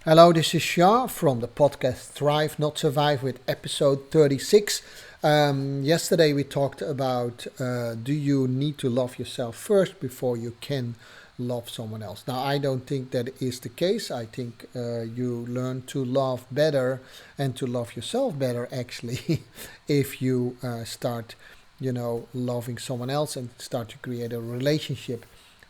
Hello, this is Shah from the podcast Thrive Not Survive with episode 36. Yesterday we talked about do you need to love yourself first before you can love someone else. Now, I don't think that is the case. I think you learn to love better and to love yourself better actually if you start, loving someone else and start to create a relationship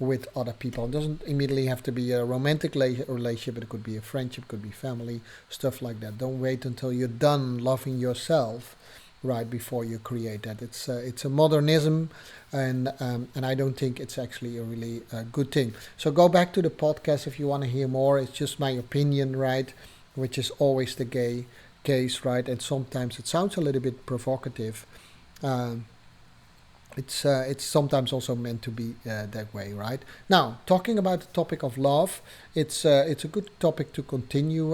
with other people. It doesn't immediately have to be a romantic relationship, but it could be a friendship, could be family, stuff like that. Don't wait until you're done loving yourself right before you create that. It's a modernism, and I don't think it's actually a really good thing. So go back to the podcast if you want to hear more. It's just my opinion, right? Which is always the case, right? And sometimes it sounds a little bit provocative. Um, it's sometimes also meant to be that way, right? Now, talking about the topic of love, it's a good topic to continue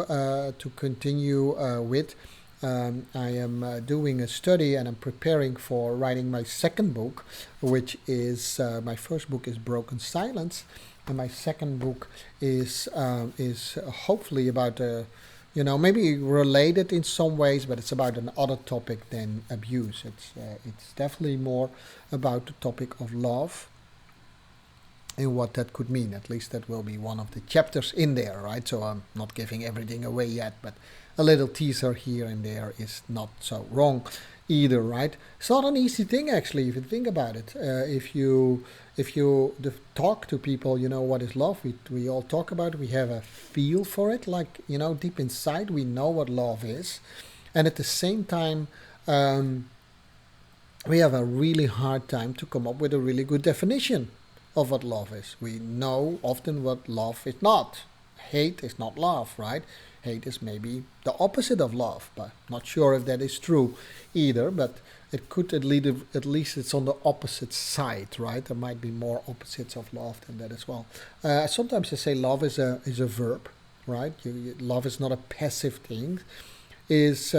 with. I am doing a study and I'm preparing for writing my second book, which is my first book is Broken Silence, and my second book is hopefully about maybe related in some ways, but it's about another topic than abuse. It's definitely more about the topic of love and what that could mean. At least that will be one of the chapters in there, right? So I'm not giving everything away yet, but a little teaser here and there is not so wrong either, right? It's not an easy thing actually, if you think about it. If you talk to people, what is love. We all talk about it. We have a feel for it, like deep inside we know what love is, and at the same time. We have a really hard time to come up with a really good definition of what love is. We know often what love is not. Hate is not love, right? Hate is maybe the opposite of love, but not sure if that is true either. But it could at least it's on the opposite side, right? There might be more opposites of love than that as well. Sometimes I say love is a verb, right? Love is not a passive thing. Is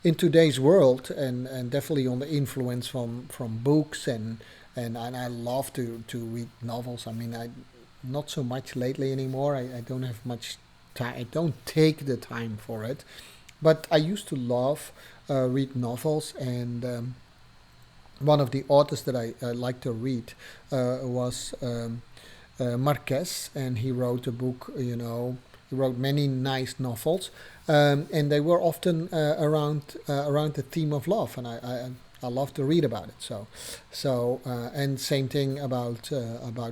In today's world, and definitely on the influence from books and I love to read novels. I mean, I not so much lately anymore. I don't have much time. I don't take the time for it, but I used to love read novels, and one of the authors that I like to read was Marquez, and he wrote a book. He wrote many nice novels, and they were often around the theme of love, and I love to read about it. And same thing about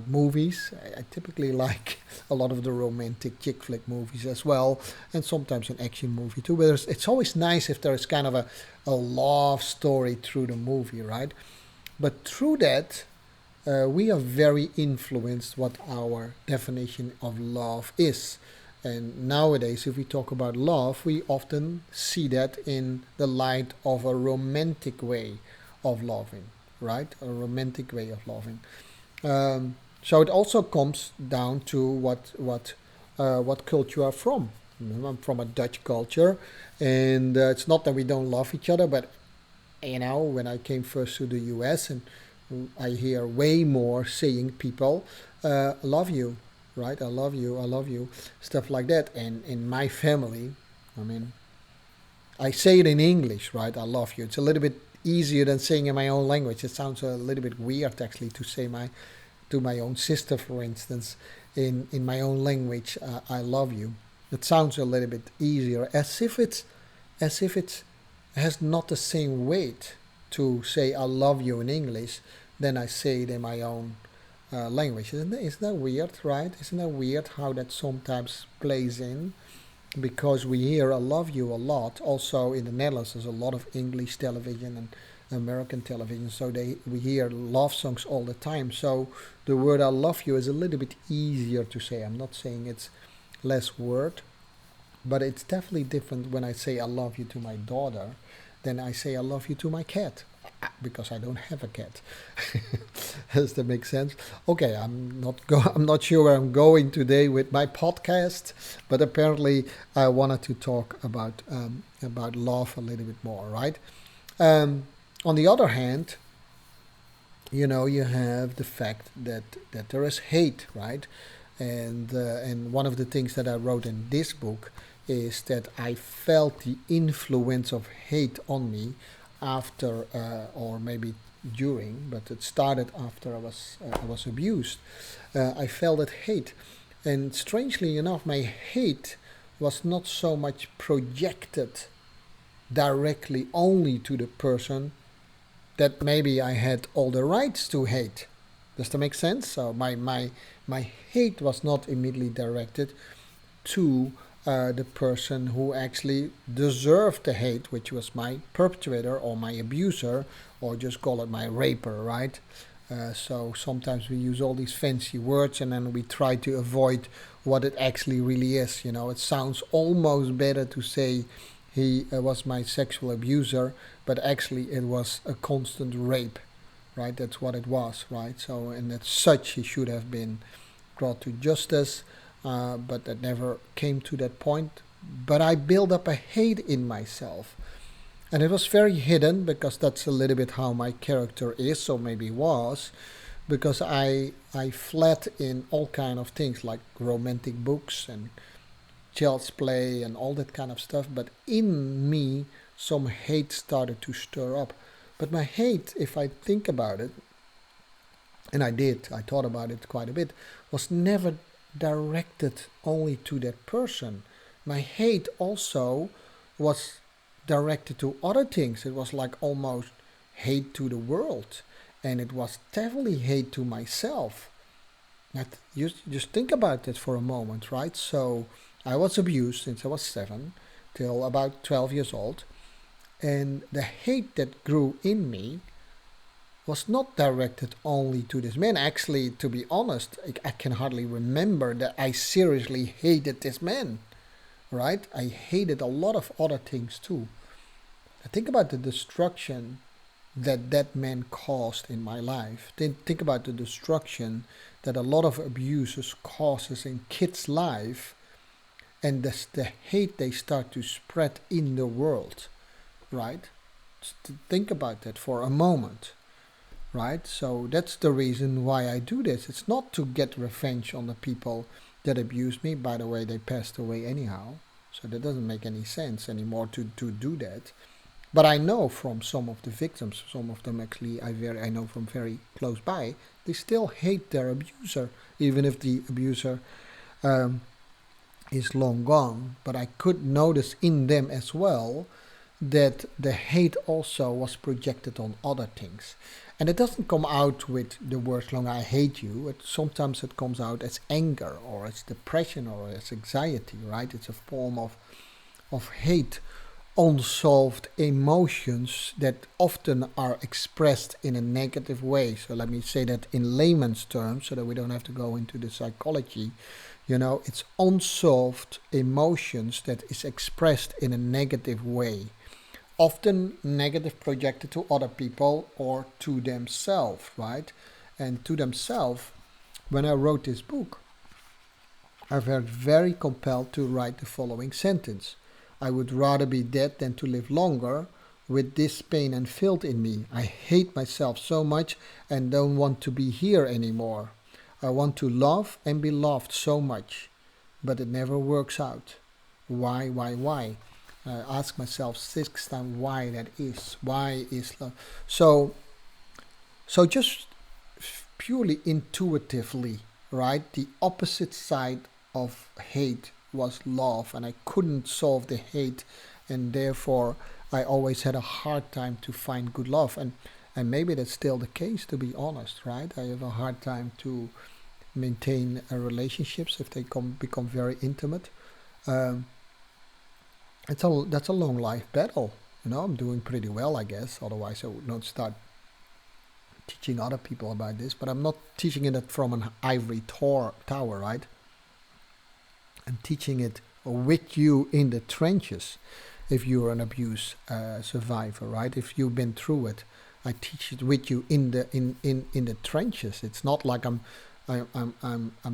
movies. I typically like a lot of the romantic chick flick movies as well, and sometimes an action movie too. But it's always nice if there is kind of a love story through the movie, right? But through that, we are very influenced what our definition of love is. And nowadays, if we talk about love, we often see that in the light of a romantic way of loving, right? A romantic way of loving. So it also comes down to what culture you are from. I'm from a Dutch culture, and it's not that we don't love each other, but when I came first to the U.S. and I hear way more saying people love you, right? I love you, stuff like that. And in my family, I mean, I say it in English, right? I love you. It's a little bit easier than saying in my own language. It sounds a little bit weird actually to say to my own sister, for instance, in my own language, I love you. It sounds a little bit easier, as if it has not the same weight to say I love you in English than I say it in my own language. Isn't that weird, right? Isn't that weird how that sometimes plays in? Because we hear I love you a lot. Also in the Netherlands, there's a lot of English television and American television, so we hear love songs all the time. So the word I love you is a little bit easier to say. I'm not saying it's less word, but it's definitely different when I say I love you to my daughter than I say I love you to my cat, because I don't have a cat. Does that make sense? Okay, I'm not sure where I'm going today with my podcast, but apparently I wanted to talk about love a little bit more, right? On the other hand, you have the fact that there is hate, right? And one of the things that I wrote in this book is that I felt the influence of hate on me after, or maybe during, but it started after I was abused. I felt that hate, and strangely enough, my hate was not so much projected directly only to the person that maybe I had all the rights to hate. Does that make sense? So my hate was not immediately directed to the person who actually deserved the hate, which was my perpetrator or my abuser, or just call it my raper, right? So sometimes we use all these fancy words and then we try to avoid what it actually really is. You know, it sounds almost better to say he was my sexual abuser, but actually it was a constant rape, right? That's what it was, right? So, and as such, he should have been brought to justice, but that never came to that point. But I built up a hate in myself. And it was very hidden because that's a little bit how my character is, or maybe was, because I fled in all kind of things like romantic books and child's play and all that kind of stuff. But in me, some hate started to stir up. But my hate, if I think about it, and I thought about it quite a bit, was never directed only to that person. My hate also was directed to other things. It was like almost hate to the world, and it was definitely hate to myself. You just think about that for a moment, right? So I was abused since I was 7 till about 12 years old, and the hate that grew in me was not directed only to this man. Actually, to be honest, I can hardly remember that I seriously hated this man, right? I hated a lot of other things too. I think about the destruction that that man caused in my life. Think about the destruction that a lot of abusers causes in kids' life, and the hate they start to spread in the world, right? Just think about that for a moment, right? So that's the reason why I do this. It's not to get revenge on the people that abused me. By the way, they passed away anyhow, so that doesn't make any sense anymore to do that. But I know from some of the victims, some of them actually I know from very close by, they still hate their abuser, even if the abuser um, is long gone. But I could notice in them as well that the hate also was projected on other things. And it doesn't come out with the words long I hate you. Sometimes it comes out as anger or as depression or as anxiety, right? It's a form of hate, unsolved emotions that often are expressed in a negative way. So let me say that in layman's terms so that we don't have to go into the psychology. You know, it's unsolved emotions that is expressed in a negative way. Often negative projected to other people or to themselves, right? And to themselves, when I wrote this book, I felt very compelled to write the following sentence. I would rather be dead than to live longer with this pain and filth in me. I hate myself so much and don't want to be here anymore. I want to love and be loved so much, but it never works out. Why? I ask myself 6 times why that is. Why is love? So just purely intuitively, right? The opposite side of hate was love, and I couldn't solve the hate, and therefore I always had a hard time to find good love, and maybe that's still the case, to be honest, right? I have a hard time to maintain relationships if they become very intimate. Um, that's a long life battle. You know, I'm doing pretty well, I guess. Otherwise, I would not start teaching other people about this. But I'm not teaching it from an ivory tower, right? I'm teaching it with you in the trenches. If you're an abuse survivor, right? If you've been through it, I teach it with you in the trenches. It's not like I'm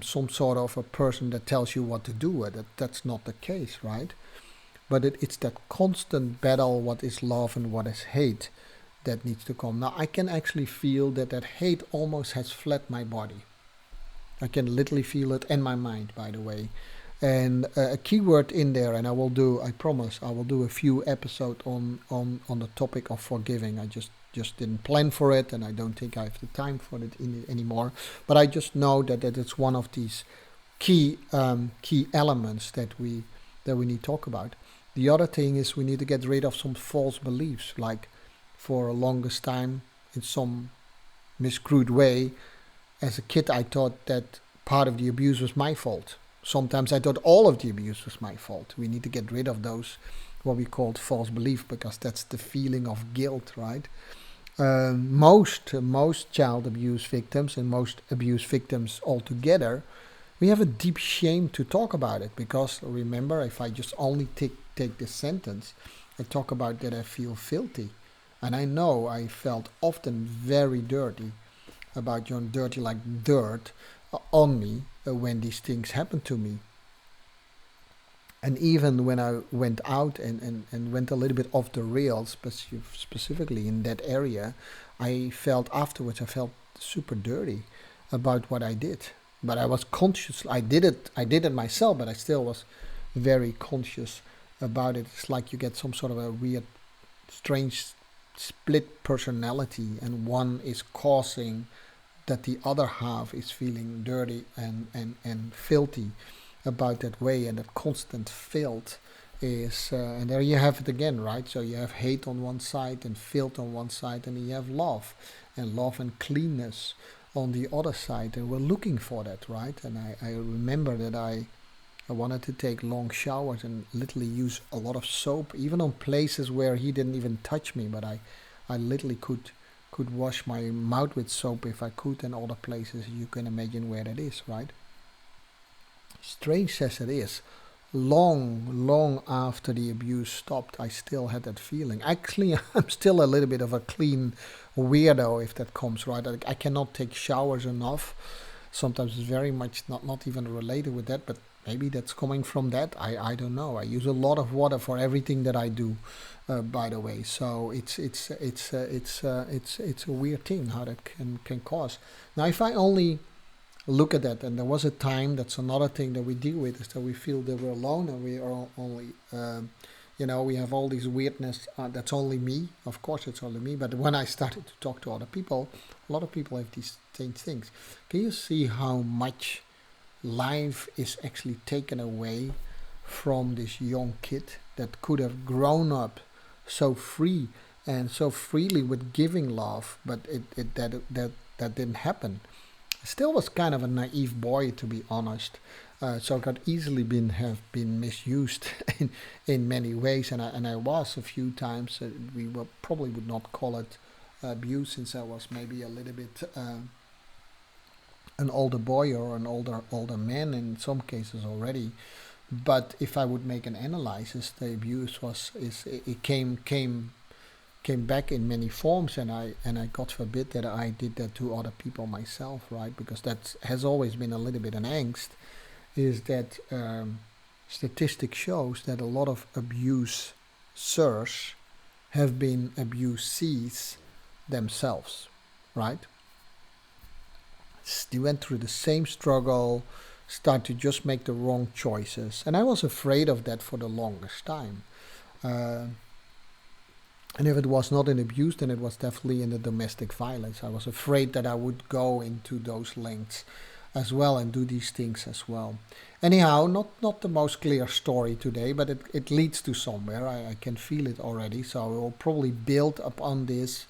some sort of a person that tells you what to do. That's not the case, right? But it's that constant battle, what is love and what is hate, that needs to come. Now I can actually feel that hate almost has fled my body. I can literally feel it in my mind, by the way. And a keyword in there, and I promise, I will do a few episodes on the topic of forgiving. I just didn't plan for it, and I don't think I have the time for it anymore. But I just know that it's one of these key elements that we need to talk about. The other thing is we need to get rid of some false beliefs. Like for a longest time, in some miscrude way, as a kid, I thought that part of the abuse was my fault. Sometimes I thought all of the abuse was my fault. We need to get rid of those, what we called false belief, because that's the feeling of guilt, right? Most child abuse victims and most abuse victims altogether, we have a deep shame to talk about it, because remember, if I just only take this sentence, I talk about that I feel filthy, and I know I felt often very dirty, about dirty like dirt on me when these things happened to me. And even when I went out and went a little bit off the rails, specifically in that area, I felt afterwards, I felt super dirty about what I did. But I was conscious, I did it myself, but I still was very conscious about it. It's like you get some sort of a weird, strange split personality, and one is causing that the other half is feeling dirty and filthy about that way, and that constant filth is and there you have it again, right? So you have hate on one side and filth on one side, and you have love and cleanness on the other side, and we're looking for that, right? And I remember that I wanted to take long showers and literally use a lot of soap, even on places where he didn't even touch me, but I literally could wash my mouth with soap if I could, and other places you can imagine where that is, right? Strange as it is, long after the abuse stopped, I still had that feeling. Actually, I'm still a little bit of a clean weirdo, if that comes, right. I cannot take showers enough. Sometimes it's very much not even related with that, but maybe that's coming from that. I don't know. I use a lot of water for everything that I do, by the way. So it's a weird thing how that can cause. Now, if I only look at that, and there was a time, that's another thing that we deal with, is that we feel that we're alone, and we are only we have all these weirdness, that's only me. Of course it's only me, but when I started to talk to other people, a lot of people have these same things. Can you see how much life is actually taken away from this young kid that could have grown up so free and so freely with giving love, but that didn't happen. Still was kind of a naive boy, to be honest. So could easily have been misused in many ways, and I was a few times. We probably would not call it abuse, since I was maybe a little bit an older boy or an older man in some cases already. But if I would make an analysis, the abuse it came back in many forms, and I God forbid that I did that to other people myself, right? Because that has always been a little bit an angst, is that statistic shows that a lot of abusers have been abusees themselves, right? They went through the same struggle, start to just make the wrong choices, and I was afraid of that for the longest time. And if it was not in abuse, then it was definitely in the domestic violence. I was afraid that I would go into those lengths as well and do these things as well. Anyhow, not the most clear story today, but it leads to somewhere. I can feel it already. So I will probably build upon this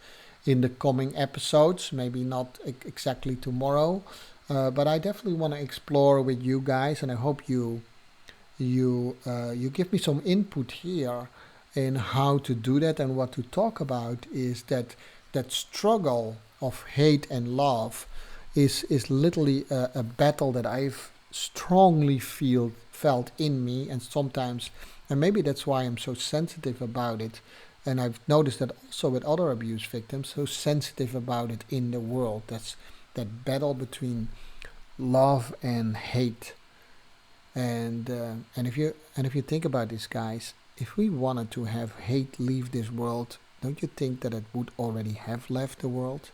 in the coming episodes. Maybe not exactly tomorrow, but I definitely want to explore with you guys, and I hope you give me some input here in how to do that. And what to talk about is that struggle of hate and love is literally a battle that I've strongly felt in me, and sometimes, and maybe that's why I'm so sensitive about it. And I've noticed that also with other abuse victims, so sensitive about it in the world. That's that battle between love and hate. And if you think about this, guys, if we wanted to have hate leave this world, don't you think that it would already have left the world?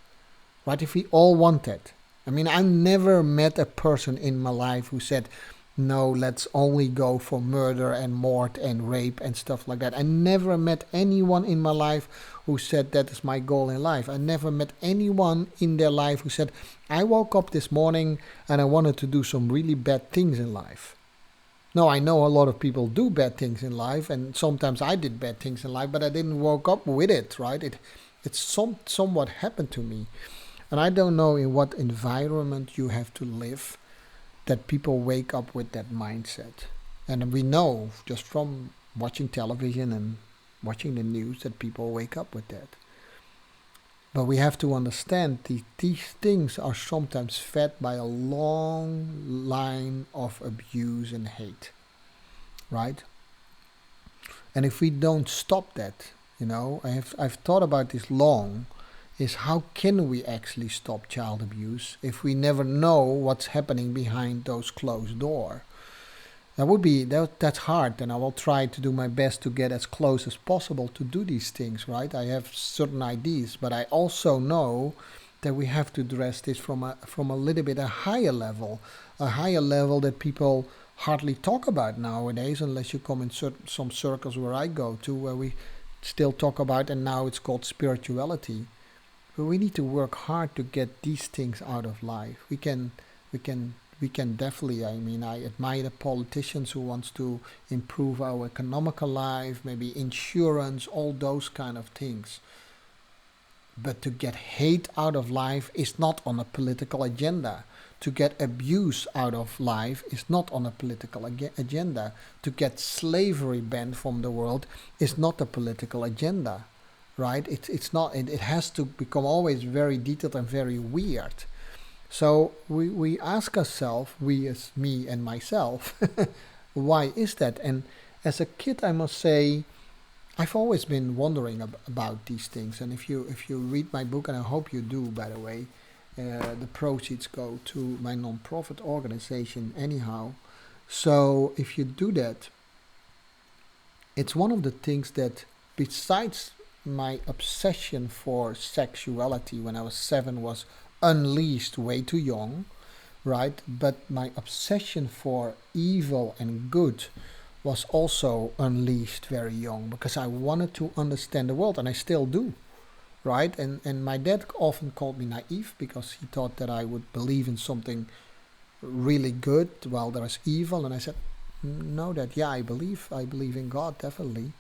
Right? If we all want that, I mean, I never met a person in my life who said, no, let's only go for murder and mort and rape and stuff like that. I never met anyone in my life who said that is my goal in life. I never met anyone in their life who said, I woke up this morning and I wanted to do some really bad things in life. No, I know a lot of people do bad things in life, and sometimes I did bad things in life, but I didn't woke up with it, right? It's somewhat happened to me. And I don't know in what environment you have to live that people wake up with that mindset. And we know just from watching television and watching the news that people wake up with that. But we have to understand these things are sometimes fed by a long line of abuse and hate, right? And if we don't stop that, I've thought about this long, is how can we actually stop child abuse if we never know what's happening behind those closed doors? That's hard, and I will try to do my best to get as close as possible to do these things, right? I have certain ideas, but I also know that we have to address this from a little bit a higher level that people hardly talk about nowadays, unless you come in some circles where I go to, where we still talk about, and now it's called spirituality. But we need to work hard to get these things out of life. We can definitely, I admire the politicians who wants to improve our economical life, maybe insurance, all those kind of things. But to get hate out of life is not on a political agenda. To get abuse out of life is not on a political agenda. To get slavery banned from the world is not a political agenda, right? It's not. It has to become always very detailed and very weird. So we ask ourselves, we as me and myself, why is that? And as a kid, I must say, I've always been wondering about these things. And if you read my book, and I hope you do, by the way, the proceeds go to my non-profit organization anyhow. So if you do that, it's one of the things that, besides my obsession for sexuality when I was 7 was unleashed way too young, right? But my obsession for evil and good was also unleashed very young, because I wanted to understand the world, and I still do, right? And my dad often called me naive because he thought that I would believe in something really good while there is evil. And I said, no, I believe in God, definitely.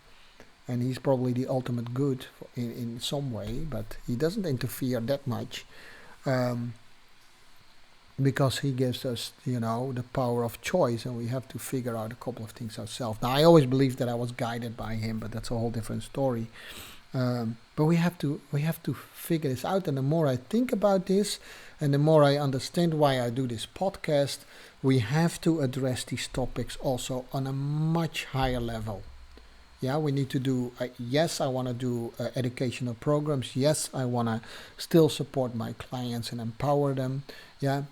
And he's probably the ultimate good in some way, but he doesn't interfere that much. Because he gives us, the power of choice, and we have to figure out a couple of things ourselves. Now, I always believed that I was guided by him, but that's a whole different story. But we have to figure this out, and the more I think about this, and the more I understand why I do this podcast, we have to address these topics also on a much higher level. Yeah, we need to do, yes, I want to do educational programs. Yes, I want to still support my clients and empower them. Yeah,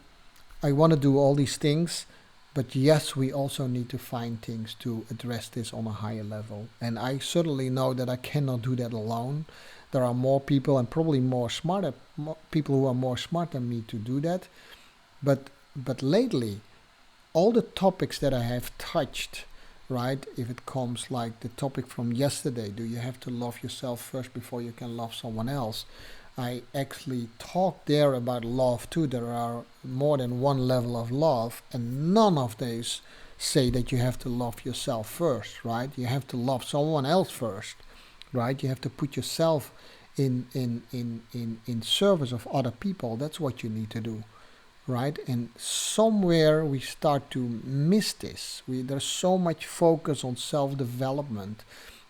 I want to do all these things. But yes, we also need to find things to address this on a higher level. And I certainly know that I cannot do that alone. There are more people, and probably more people who are more smart than me to do that. But lately, all the topics that I have touched, right? If it comes like the topic from yesterday, do you have to love yourself first before you can love someone else? I actually talk there about love too. There are more than one level of love, and none of these say that you have to love yourself first, right? You have to love someone else first, right? You have to put yourself in service of other people. That's what you need to do. Right? And somewhere we start to miss this. There's so much focus on self-development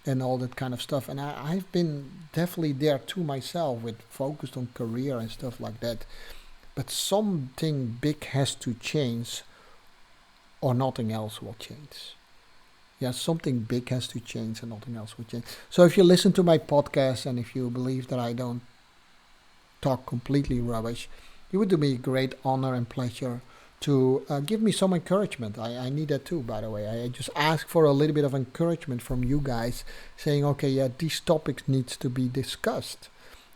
and all that kind of stuff. And I've been definitely there too myself, with focused on career and stuff like that. But something big has to change, or nothing else will change. Yeah, something big has to change and nothing else will change. So if you listen to my podcast, and if you believe that I don't talk completely rubbish, it would do me a great honor and pleasure to give me some encouragement. I need that too, by the way. I just ask for a little bit of encouragement from you guys, saying, okay, yeah, these topics needs to be discussed.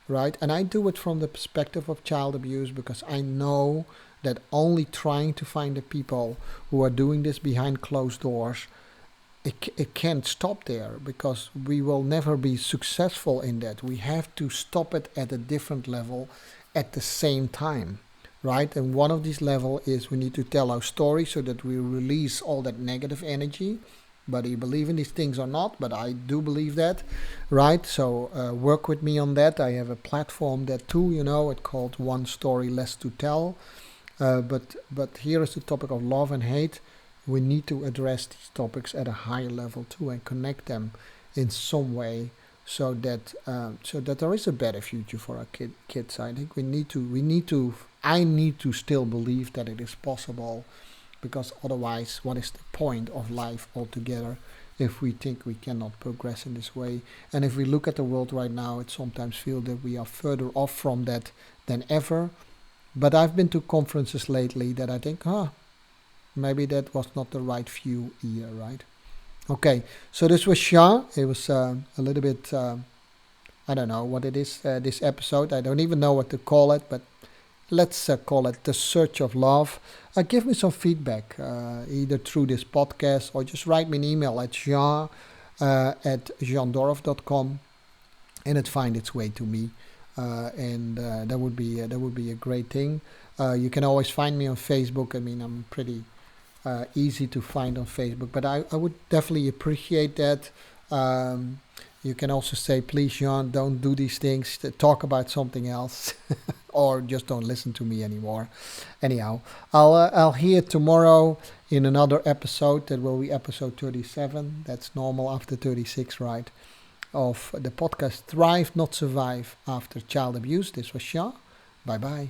right? And I do it from the perspective of child abuse because I know that only trying to find the people who are doing this behind closed doors, it can't stop there because we will never be successful in that. We have to stop it at a different level at the same time, right? And one of these levels is we need to tell our story so that we release all that negative energy. Whether you believe in these things or not, but I do believe that, right? So work with me on that. I have a platform that too, it's called One Story Less to Tell. But here is the topic of love and hate. We need to address these topics at a higher level too and connect them in some way so that there is a better future for our kids. I think I need to still believe that it is possible, because otherwise, what is the point of life altogether if we think we cannot progress in this way? And if we look at the world right now, it sometimes feels that we are further off from that than ever. But I've been to conferences lately that I think, maybe that was not the right view either, right? Okay, so this was Shah. It was a little bit, I don't know what it is, this episode. I don't even know what to call it, but let's call it The Search of Love. Give me some feedback, either through this podcast or just write me an email at jean@jeandorf.com, and it find its way to me. And that would be a great thing. You can always find me on Facebook. I mean, I'm pretty easy to find on Facebook, but I would definitely appreciate that. You can also say, please, Jean, don't do these things. Talk about something else, or just don't listen to me anymore. Anyhow, I'll hear tomorrow in another episode. That will be episode 37. That's normal after 36, right? Of the podcast Thrive, Not Survive After Child Abuse. This was Jean. Bye bye.